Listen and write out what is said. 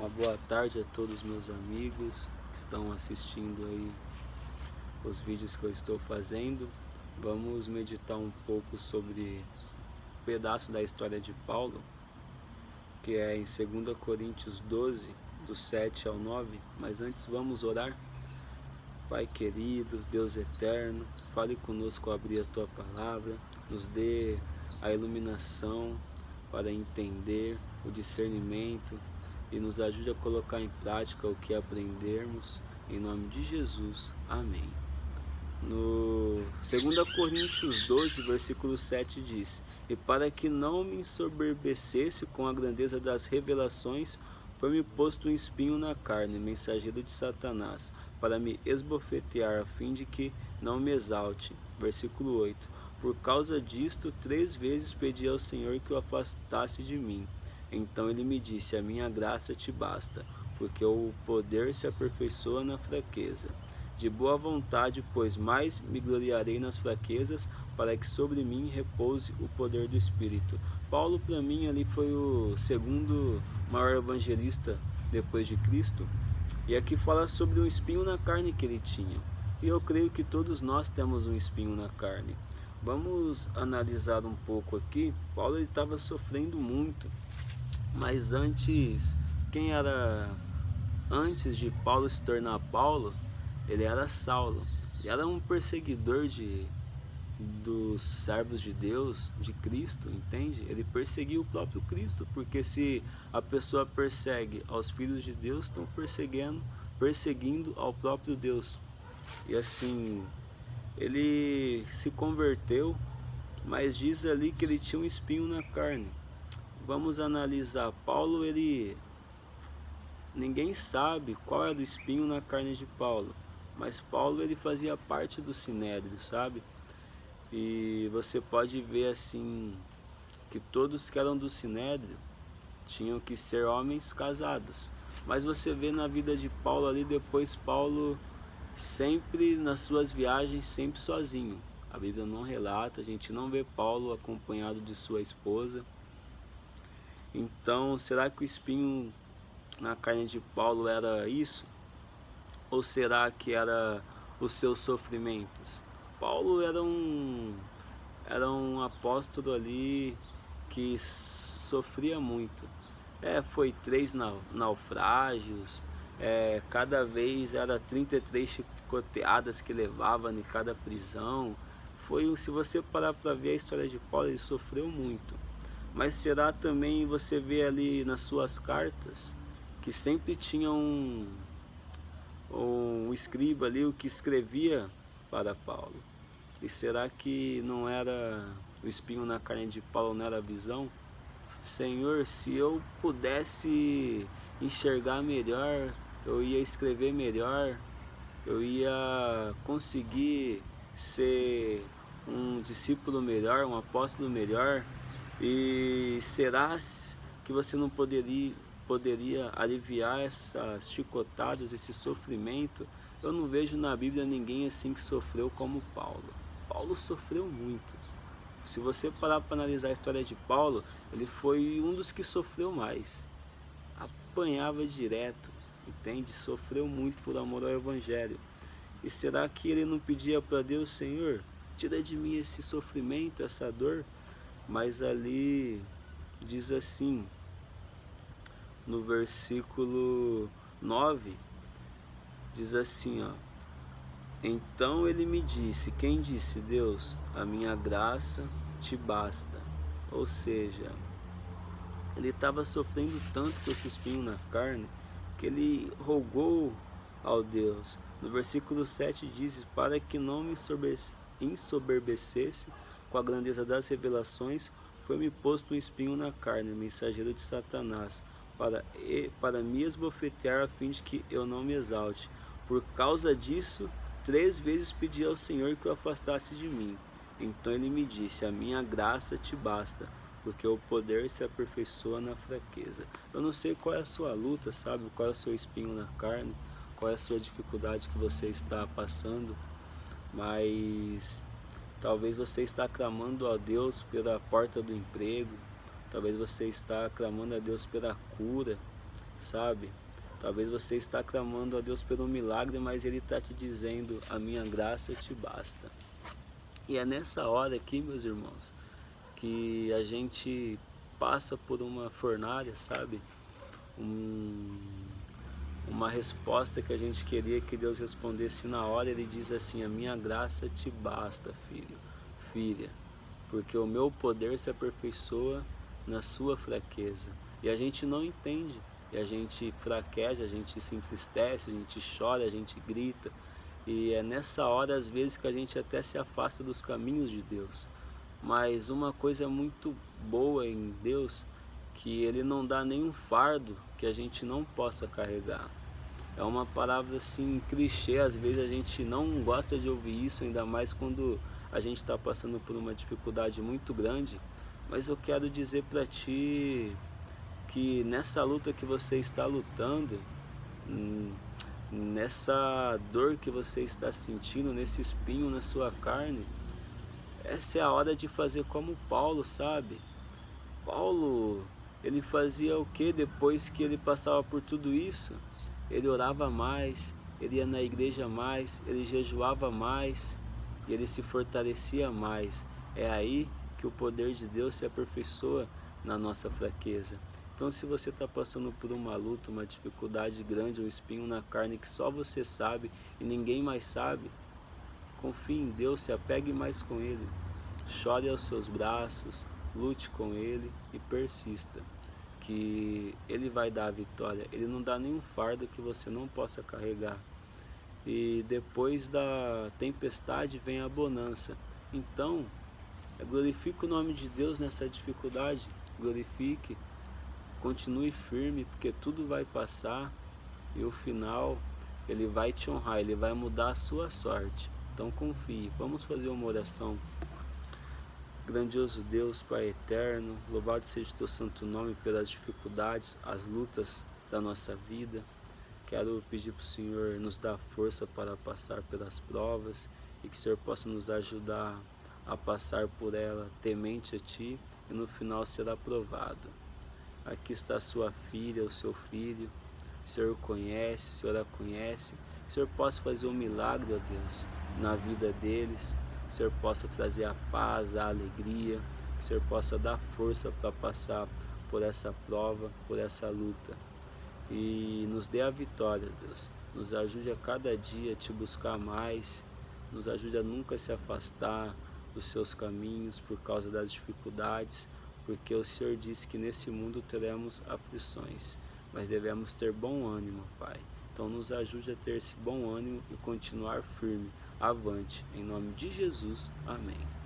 Uma boa tarde a todos meus amigos que estão assistindo aí os vídeos que eu estou fazendo. Vamos meditar um pouco sobre um pedaço da história de Paulo, que é em 2 Coríntios 12, do 7 ao 9. Mas antes vamos orar. Pai querido, Deus eterno, fale conosco ao abrir a Tua palavra, nos dê a iluminação para entender, o discernimento e nos ajude a colocar em prática o que aprendermos, em nome de Jesus. Amém. No 2 Coríntios 12, versículo 7 diz: E para que não me ensoberbecesse com a grandeza das revelações, foi-me posto um espinho na carne, mensageiro de Satanás, para me esbofetear, a fim de que não me exalte. Versículo 8: Por causa disto, 3 vezes pedi ao Senhor que o afastasse de mim. Então ele me disse: A minha graça te basta, porque o poder se aperfeiçoa na fraqueza. De boa vontade, pois mais me gloriarei nas fraquezas, para que sobre mim repouse o poder do Espírito. Paulo, para mim, ali foi o segundo maior evangelista depois de Cristo. E aqui fala sobre um espinho na carne que ele tinha. E eu creio que todos nós temos um espinho na carne. Vamos analisar um pouco aqui. Paulo estava sofrendo muito. Mas quem era antes de Paulo se tornar Paulo? Ele era Saulo. Ele era um perseguidor dos servos de Deus, de Cristo, entende? Ele perseguia o próprio Cristo, porque se a pessoa persegue aos filhos de Deus, estão perseguindo ao próprio Deus. E assim, ele se converteu, mas diz ali que ele tinha um espinho na carne. Vamos analisar. Paulo, ninguém sabe qual era o espinho na carne de Paulo, mas Paulo ele fazia parte do Sinédrio, sabe? E você pode ver assim que todos que eram do Sinédrio tinham que ser homens casados. Mas você vê na vida de Paulo ali, depois Paulo sempre nas suas viagens, sempre sozinho. A Bíblia não relata, a gente não vê Paulo acompanhado de sua esposa. Então, será que o espinho na carne de Paulo era isso? Ou será que era os seus sofrimentos? Paulo era um apóstolo ali que sofria muito. Foi 3 naufrágios, cada vez era 33 chicoteadas que levava em cada prisão. Se você parar para ver a história de Paulo, ele sofreu muito. Mas será também, você vê ali nas suas cartas, que sempre tinha um escriba ali, o que escrevia para Paulo. E será que não era o espinho na carne de Paulo, não era a visão? Senhor, se eu pudesse enxergar melhor, eu ia escrever melhor, eu ia conseguir ser um discípulo melhor, um apóstolo melhor. E será que você não poderia aliviar essas chicotadas, esse sofrimento? Eu não vejo na Bíblia ninguém assim que sofreu como Paulo. Paulo sofreu muito. Se você parar para analisar a história de Paulo, ele foi um dos que sofreu mais. Apanhava direto, entende? Sofreu muito por amor ao Evangelho. E será que ele não pedia para Deus: Senhor, tira de mim esse sofrimento, essa dor? Mas ali diz assim, no versículo 9, diz assim, ó: Então ele me disse, quem disse? Deus, a minha graça te basta. Ou seja, ele estava sofrendo tanto com esse espinho na carne, que ele rogou ao Deus. No versículo 7 diz: Para que não me ensoberbecesse com a grandeza das revelações, foi-me posto um espinho na carne, mensageiro de Satanás, para me esbofetear, a fim de que eu não me exalte. Por causa disso, 3 vezes pedi ao Senhor que o afastasse de mim. Então ele me disse: A minha graça te basta, porque o poder se aperfeiçoa na fraqueza. Eu não sei qual é a sua luta, sabe? Qual é o seu espinho na carne, qual é a sua dificuldade que você está passando, mas talvez você está clamando a Deus pela porta do emprego, talvez você está clamando a Deus pela cura, sabe? Talvez você está clamando a Deus pelo milagre, mas Ele está te dizendo, a minha graça te basta. E é nessa hora aqui, meus irmãos, que a gente passa por uma fornalha, sabe? Uma resposta que a gente queria que Deus respondesse na hora. Ele diz assim, a minha graça te basta, filho, filha, porque o meu poder se aperfeiçoa na sua fraqueza. E a gente não entende, e a gente fraqueja, a gente se entristece, a gente chora, a gente grita. E é nessa hora, às vezes, que a gente até se afasta dos caminhos de Deus. Mas uma coisa muito boa em Deus, que Ele não dá nenhum fardo que a gente não possa carregar. É uma palavra assim, clichê, às vezes a gente não gosta de ouvir isso, ainda mais quando a gente está passando por uma dificuldade muito grande. Mas eu quero dizer para ti que nessa luta que você está lutando, nessa dor que você está sentindo, nesse espinho na sua carne, essa é a hora de fazer como Paulo, sabe? Paulo, ele fazia o que depois que ele passava por tudo isso? Ele orava mais, ele ia na igreja mais, ele jejuava mais, e ele se fortalecia mais. É aí que o poder de Deus se aperfeiçoa na nossa fraqueza. Então, se você está passando por uma luta, uma dificuldade grande, um espinho na carne que só você sabe e ninguém mais sabe, confie em Deus, se apegue mais com Ele, chore aos seus braços, lute com Ele e persista, que Ele vai dar a vitória. Ele não dá nenhum fardo que você não possa carregar. E depois da tempestade vem a bonança. Então, glorifique o nome de Deus nessa dificuldade, glorifique, continue firme, porque tudo vai passar e o final Ele vai te honrar, Ele vai mudar a sua sorte. Então confie. Vamos fazer uma oração. Grandioso Deus, Pai eterno, louvado seja o teu santo nome pelas dificuldades, as lutas da nossa vida. Quero pedir para o Senhor nos dar força para passar pelas provas e que o Senhor possa nos ajudar a passar por ela temente a Ti e no final ser aprovado. Aqui está a sua filha, o seu filho, o Senhor conhece, o Senhor a conhece, que o Senhor possa fazer um milagre, ó Deus, na vida deles, que o Senhor possa trazer a paz, a alegria, que o Senhor possa dar força para passar por essa prova, por essa luta. E nos dê a vitória, Deus. Nos ajude a cada dia a Te buscar mais, nos ajude a nunca se afastar dos Seus caminhos por causa das dificuldades, porque o Senhor disse que nesse mundo teremos aflições, mas devemos ter bom ânimo, Pai. Então nos ajude a ter esse bom ânimo e continuar firme, avante. Em nome de Jesus, amém.